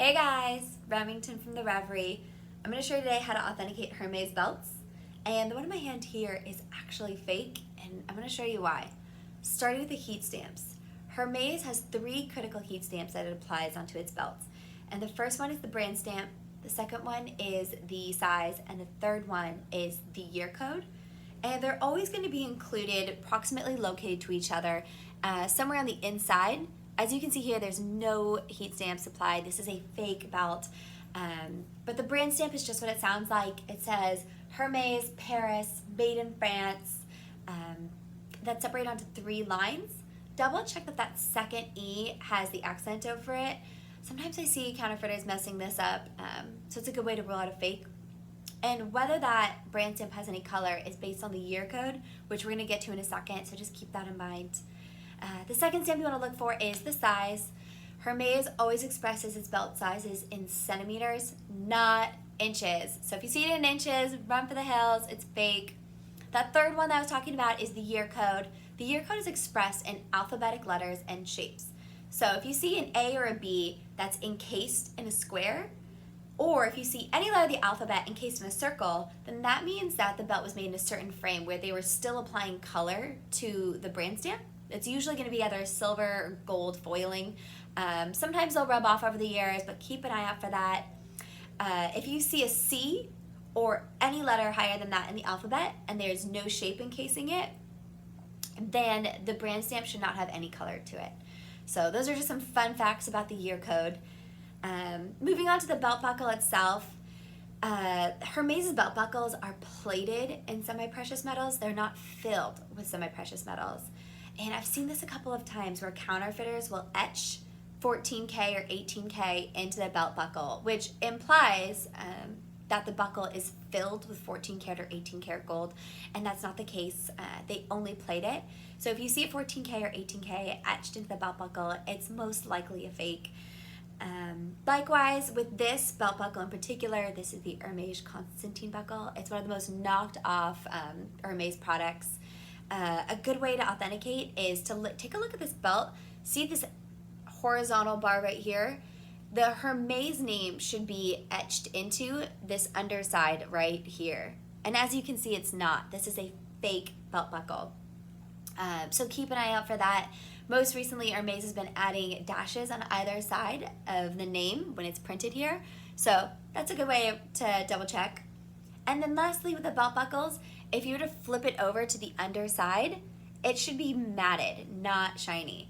Hey guys, Remington from the Revury. I'm going to show you today how to authenticate Hermes belts. And the one in my hand here is actually fake, and I'm going to show you why. Starting with the heat stamps. Hermes has 3 critical heat stamps that it applies onto its belts. And the first one is the brand stamp, the second one is the size, and the third one is the year code. And they're always going to be included, approximately located to each other, somewhere on the inside. As you can see here, there's no heat stamps applied. This is a fake belt. But the brand stamp is just what it sounds like. It says Hermes, Paris, made in France. That's separated onto 3 lines. Double check that that second E has the accent over it. Sometimes I see counterfeiters messing this up, so it's a good way to rule out a fake. And whether that brand stamp has any color is based on the year code, which we're going to get to in a second, so just keep that in mind. The second stamp you want to look for is the size. Hermes always expresses its belt sizes in centimeters, not inches. So if you see it in inches, run for the hills, it's fake. That third one that I was talking about is the year code. The year code is expressed in alphabetic letters and shapes. So if you see an A or a B that's encased in a square, or if you see any letter of the alphabet encased in a circle, then that means that the belt was made in a certain frame where they were still applying color to the brand stamp. It's usually going to be either silver or gold foiling. Sometimes they'll rub off over the years, but keep an eye out for that. If you see a C or any letter higher than that in the alphabet and there's no shape encasing it, then the brand stamp should not have any color to it. So those are just some fun facts about the year code. Moving on to the belt buckle itself, Hermes' belt buckles are plated in semi-precious metals. They're not filled with semi-precious metals. And I've seen this a couple of times where counterfeiters will etch 14K or 18K into the belt buckle, which implies that the buckle is filled with 14 karat or 18 karat gold, and that's not the case. They only plate it. So if you see a 14K or 18K etched into the belt buckle, it's most likely a fake. Likewise, with this belt buckle in particular, this is the Hermes Constantine buckle. It's one of the most knocked off Hermes products. A good way to authenticate is to take a look at this belt. See this horizontal bar right here? The Hermes name should be etched into this underside right here. And as you can see, it's not. This is a fake belt buckle. So keep an eye out for that. Most recently, Hermes has been adding dashes on either side of the name when it's printed here. So that's a good way to double check. And then lastly, with the belt buckles, if you were to flip it over to the underside, it should be matted, not shiny.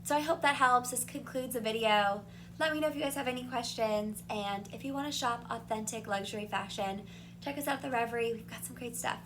So I hope that helps. This concludes the video. Let me know if you guys have any questions. And if you want to shop authentic luxury fashion, check us out at the Revury. We've got some great stuff.